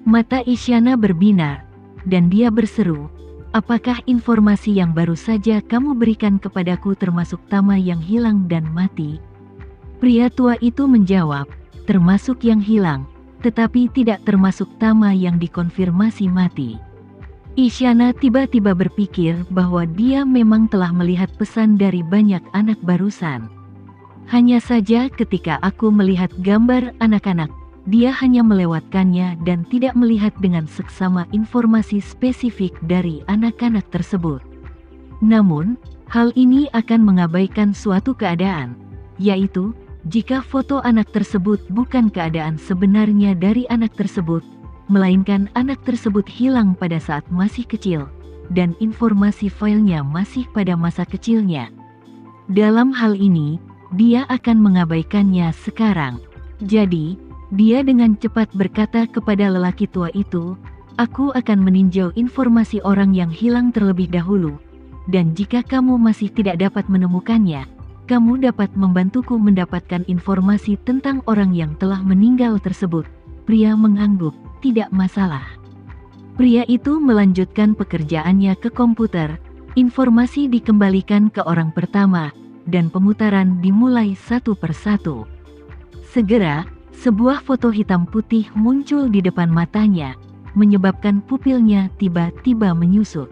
Mata Isyana berbinar, dan dia berseru, "Apakah informasi yang baru saja kamu berikan kepadaku termasuk Tama yang hilang dan mati?" Pria tua itu menjawab, "Termasuk yang hilang, tetapi tidak termasuk Tama yang dikonfirmasi mati." Isyana tiba-tiba berpikir bahwa dia memang telah melihat pesan dari banyak anak barusan. Hanya saja ketika aku melihat gambar anak-anak, dia hanya melewatkannya dan tidak melihat dengan seksama informasi spesifik dari anak-anak tersebut. Namun, hal ini akan mengabaikan suatu keadaan, yaitu, jika foto anak tersebut bukan keadaan sebenarnya dari anak tersebut, melainkan anak tersebut hilang pada saat masih kecil, dan informasi filenya masih pada masa kecilnya. Dalam hal ini, dia akan mengabaikannya sekarang. Jadi, dia dengan cepat berkata kepada lelaki tua itu, "Aku akan meninjau informasi orang yang hilang terlebih dahulu, dan jika kamu masih tidak dapat menemukannya, kamu dapat membantuku mendapatkan informasi tentang orang yang telah meninggal tersebut." Pria mengangguk, "Tidak masalah." Pria itu melanjutkan pekerjaannya ke komputer, informasi dikembalikan ke orang pertama, dan pemutaran dimulai satu persatu. Segera, sebuah foto hitam putih muncul di depan matanya, menyebabkan pupilnya tiba-tiba menyusut.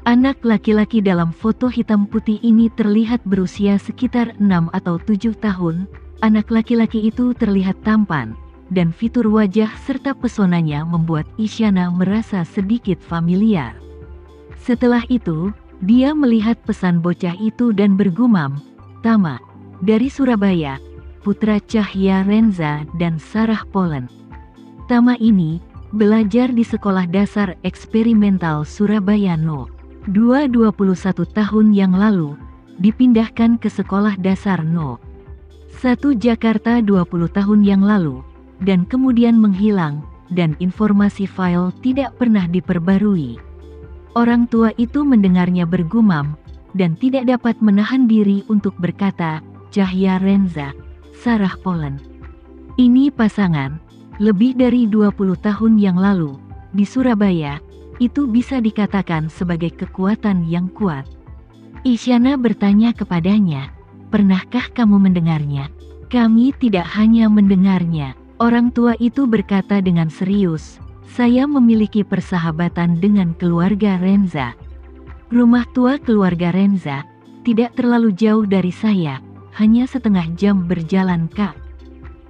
Anak laki-laki dalam foto hitam putih ini terlihat berusia sekitar 6 atau 7 tahun. Anak laki-laki itu terlihat tampan, dan fitur wajah serta pesonanya membuat Isyana merasa sedikit familiar. Setelah itu, dia melihat pesan bocah itu dan bergumam, "Tama, dari Surabaya, putra Cahya Renza dan Sarah Polen." Tama ini belajar di Sekolah Dasar Eksperimental Surabaya No. 21 tahun yang lalu, dipindahkan ke Sekolah Dasar No. 1 Jakarta 20 tahun yang lalu, dan kemudian menghilang, dan informasi file tidak pernah diperbarui. Orang tua itu mendengarnya bergumam, dan tidak dapat menahan diri untuk berkata, "Cahya Renza, Sarah Polen. Ini pasangan, lebih dari 20 tahun yang lalu, di Surabaya, itu bisa dikatakan sebagai kekuatan yang kuat." Isyana bertanya kepadanya, "Pernahkah kamu mendengarnya?" "Kami tidak hanya mendengarnya," orang tua itu berkata dengan serius, "saya memiliki persahabatan dengan keluarga Renza. Rumah tua keluarga Renza tidak terlalu jauh dari saya, hanya setengah jam berjalan kaki.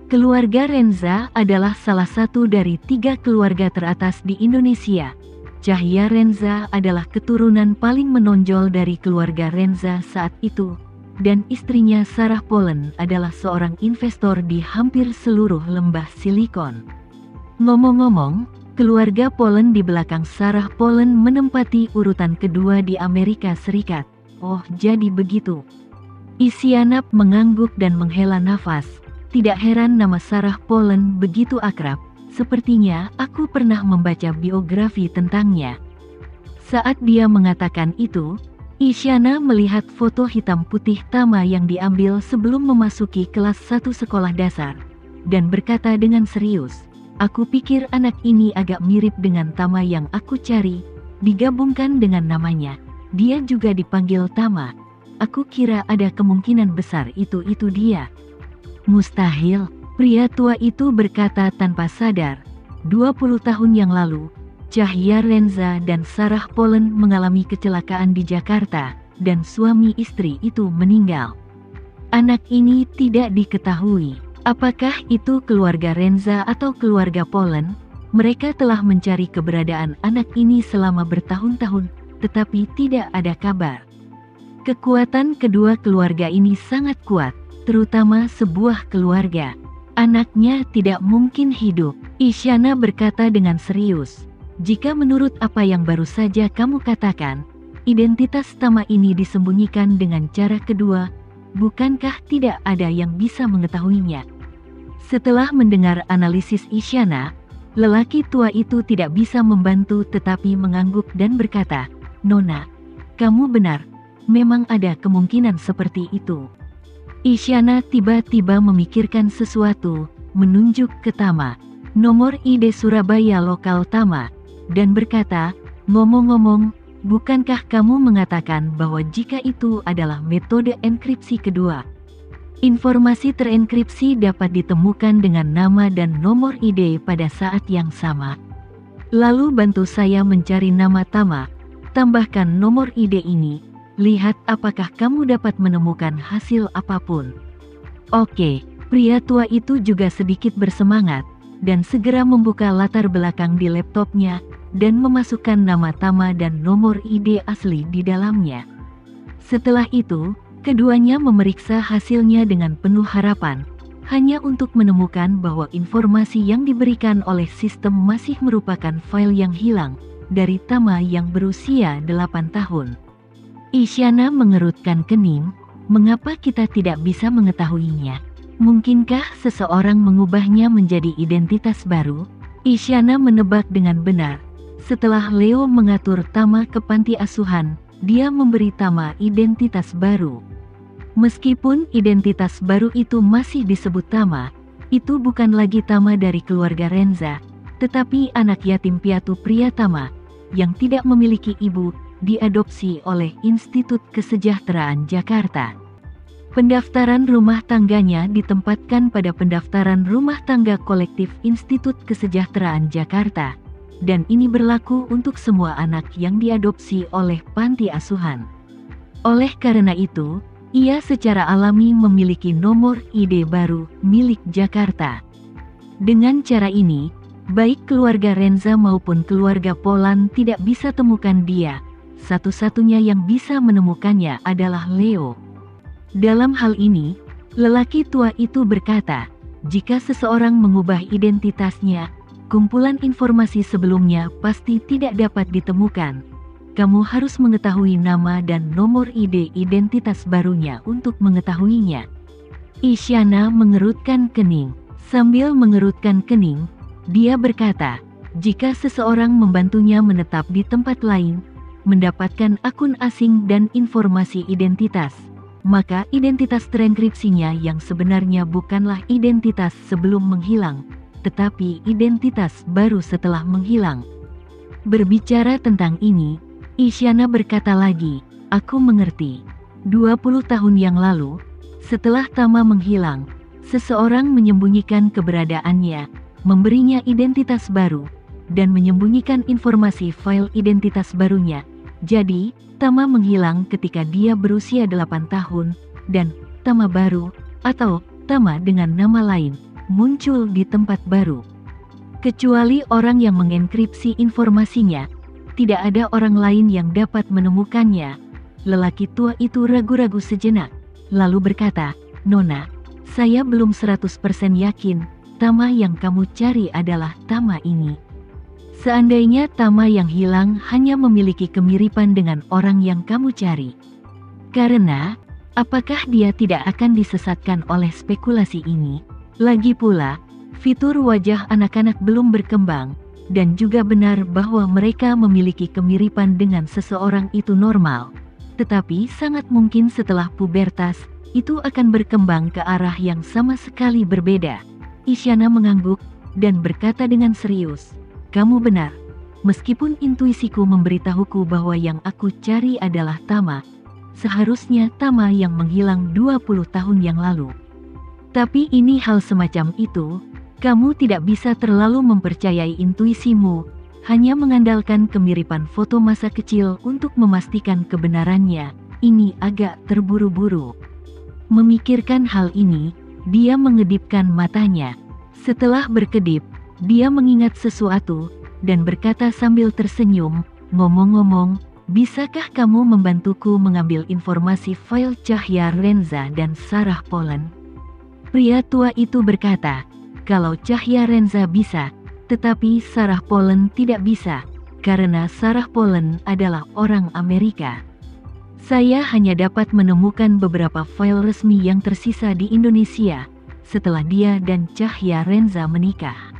Keluarga Renza adalah salah satu dari 3 keluarga teratas di Indonesia. Cahya Renza adalah keturunan paling menonjol dari keluarga Renza saat itu, dan istrinya Sarah Polen adalah seorang investor di hampir seluruh lembah Silikon. Ngomong-ngomong, keluarga Polen di belakang Sarah Polen menempati urutan kedua di Amerika Serikat." "Oh, jadi begitu." Isyana mengangguk dan menghela nafas. Tidak heran nama Sarah Polen begitu akrab, sepertinya aku pernah membaca biografi tentangnya. Saat dia mengatakan itu, Isyana melihat foto hitam putih Tama yang diambil sebelum memasuki kelas 1 sekolah dasar, dan berkata dengan serius, "Aku pikir anak ini agak mirip dengan Tama yang aku cari." Digabungkan dengan namanya, dia juga dipanggil Tama. Aku kira ada kemungkinan besar itu dia. "Mustahil," pria tua itu berkata tanpa sadar. 20 tahun yang lalu, Cahya Renza dan Sarah Polen mengalami kecelakaan di Jakarta, dan suami istri itu meninggal. Anak ini tidak diketahui apakah itu keluarga Renza atau keluarga Polen. Mereka telah mencari keberadaan anak ini selama bertahun-tahun, tetapi tidak ada kabar. Kekuatan kedua keluarga ini sangat kuat, terutama sebuah keluarga. Anaknya tidak mungkin hidup. Isyana berkata dengan serius, "Jika menurut apa yang baru saja kamu katakan, identitas Tama ini disembunyikan dengan cara kedua, bukankah tidak ada yang bisa mengetahuinya?" Setelah mendengar analisis Isyana, lelaki tua itu tidak bisa membantu tetapi mengangguk dan berkata, "Nona, kamu benar. Memang ada kemungkinan seperti itu." Isyana tiba-tiba memikirkan sesuatu, menunjuk ke Tama. nomor ID Surabaya lokal Tama, dan berkata, "Ngomong-ngomong, bukankah kamu mengatakan bahwa jika itu adalah metode enkripsi kedua? Informasi terenkripsi dapat ditemukan dengan nama dan nomor ID pada saat yang sama. Lalu bantu saya mencari nama Tama, tambahkan nomor ID ini, lihat apakah kamu dapat menemukan hasil apapun." Oke, pria tua itu juga sedikit bersemangat, dan segera membuka latar belakang di laptopnya, dan memasukkan nama Tama dan nomor ID asli di dalamnya. Setelah itu, keduanya memeriksa hasilnya dengan penuh harapan, hanya untuk menemukan bahwa informasi yang diberikan oleh sistem masih merupakan file yang hilang, dari Tama yang berusia 8 tahun. Isyana mengerutkan kening, mengapa kita tidak bisa mengetahuinya? Mungkinkah seseorang mengubahnya menjadi identitas baru? Isyana menebak dengan benar. Setelah Leo mengatur Tama ke panti asuhan, dia memberi Tama identitas baru. Meskipun identitas baru itu masih disebut Tama, itu bukan lagi Tama dari keluarga Renza, tetapi anak yatim piatu pria Tama, yang tidak memiliki ibu, diadopsi oleh Institut Kesejahteraan Jakarta. Pendaftaran rumah tangganya ditempatkan pada pendaftaran rumah tangga kolektif Institut Kesejahteraan Jakarta, dan ini berlaku untuk semua anak yang diadopsi oleh panti asuhan. Oleh karena itu, ia secara alami memiliki nomor ID baru milik Jakarta. Dengan cara ini, baik keluarga Renza maupun keluarga Polan tidak bisa temukan dia. Satu-satunya yang bisa menemukannya adalah Leo. Dalam hal ini, lelaki tua itu berkata, jika seseorang mengubah identitasnya, kumpulan informasi sebelumnya pasti tidak dapat ditemukan. Kamu harus mengetahui nama dan nomor ID identitas barunya untuk mengetahuinya. Isyana mengerutkan kening. Sambil mengerutkan kening, dia berkata, jika seseorang membantunya menetap di tempat lain, mendapatkan akun asing dan informasi identitas, maka identitas terenkripsinya yang sebenarnya bukanlah identitas sebelum menghilang, tetapi identitas baru setelah menghilang. Berbicara tentang ini, Isyana berkata lagi, aku mengerti. 20 tahun yang lalu, setelah Tama menghilang, seseorang menyembunyikan keberadaannya, memberinya identitas baru, dan menyembunyikan informasi file identitas barunya. Jadi, Tama menghilang ketika dia berusia 8 tahun, dan Tama baru, atau Tama dengan nama lain, muncul di tempat baru. Kecuali orang yang mengenkripsi informasinya, tidak ada orang lain yang dapat menemukannya. Lelaki tua itu ragu-ragu sejenak, lalu berkata, Nona, saya belum 100% yakin, Tama yang kamu cari adalah Tama ini. Seandainya Tama yang hilang hanya memiliki kemiripan dengan orang yang kamu cari. Karena, apakah dia tidak akan disesatkan oleh spekulasi ini? Lagi pula, fitur wajah anak-anak belum berkembang, dan juga benar bahwa mereka memiliki kemiripan dengan seseorang itu normal. Tetapi sangat mungkin setelah pubertas, itu akan berkembang ke arah yang sama sekali berbeda. Isyana mengangguk, dan berkata dengan serius, kamu benar. Meskipun intuisiku memberitahuku bahwa yang aku cari adalah Tama, seharusnya Tama yang menghilang 20 tahun yang lalu. Tapi ini hal semacam itu, kamu tidak bisa terlalu mempercayai intuisimu, hanya mengandalkan kemiripan foto masa kecil untuk memastikan kebenarannya. Ini agak terburu-buru. Memikirkan hal ini, dia mengedipkan matanya. Setelah berkedip, dia mengingat sesuatu, dan berkata sambil tersenyum, ngomong-ngomong, bisakah kamu membantuku mengambil informasi file Cahya Renza dan Sarah Polan? Pria tua itu berkata, kalau Cahya Renza bisa, tetapi Sarah Polan tidak bisa, karena Sarah Polan adalah orang Amerika. Saya hanya dapat menemukan beberapa file resmi yang tersisa di Indonesia, setelah dia dan Cahya Renza menikah.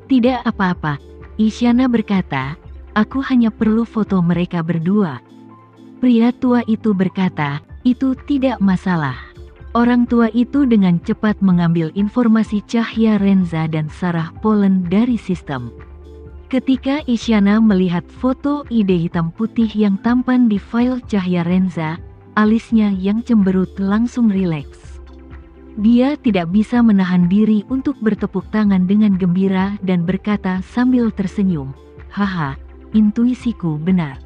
Tidak apa-apa, Isyana berkata, aku hanya perlu foto mereka berdua. Pria tua itu berkata, itu tidak masalah. Orang tua itu dengan cepat mengambil informasi Cahya Renza dan Sarah Polen dari sistem. Ketika Isyana melihat foto ide hitam putih yang tampan di file Cahya Renza, alisnya yang cemberut langsung rileks. Dia tidak bisa menahan diri untuk bertepuk tangan dengan gembira dan berkata sambil tersenyum, "Haha, intuisiku benar.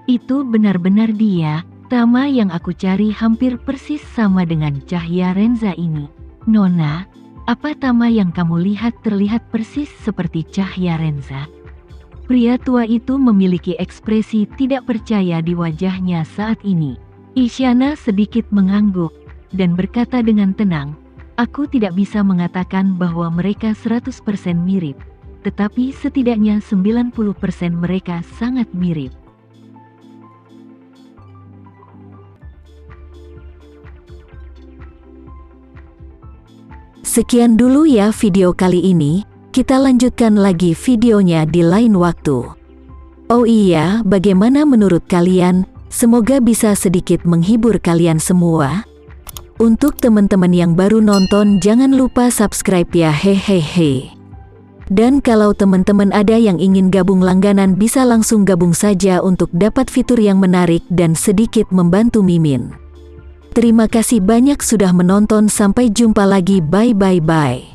Itu benar-benar dia, Tama yang aku cari hampir persis sama dengan Cahya Renza ini. Nona, apa Tama yang kamu lihat terlihat persis seperti Cahya Renza?" Pria tua itu memiliki ekspresi tidak percaya di wajahnya saat ini. Isyana sedikit mengangguk dan berkata dengan tenang, "Aku tidak bisa mengatakan bahwa mereka 100% mirip, tetapi setidaknya 90% mereka sangat mirip." Sekian dulu ya video kali ini, kita lanjutkan lagi videonya di lain waktu. Oh iya, bagaimana menurut kalian? Semoga bisa sedikit menghibur kalian semua. Untuk teman-teman yang baru nonton jangan lupa subscribe ya, hehehe. Dan kalau teman-teman ada yang ingin gabung langganan bisa langsung gabung saja untuk dapat fitur yang menarik dan sedikit membantu Mimin. Terima kasih banyak sudah menonton, sampai jumpa lagi, bye.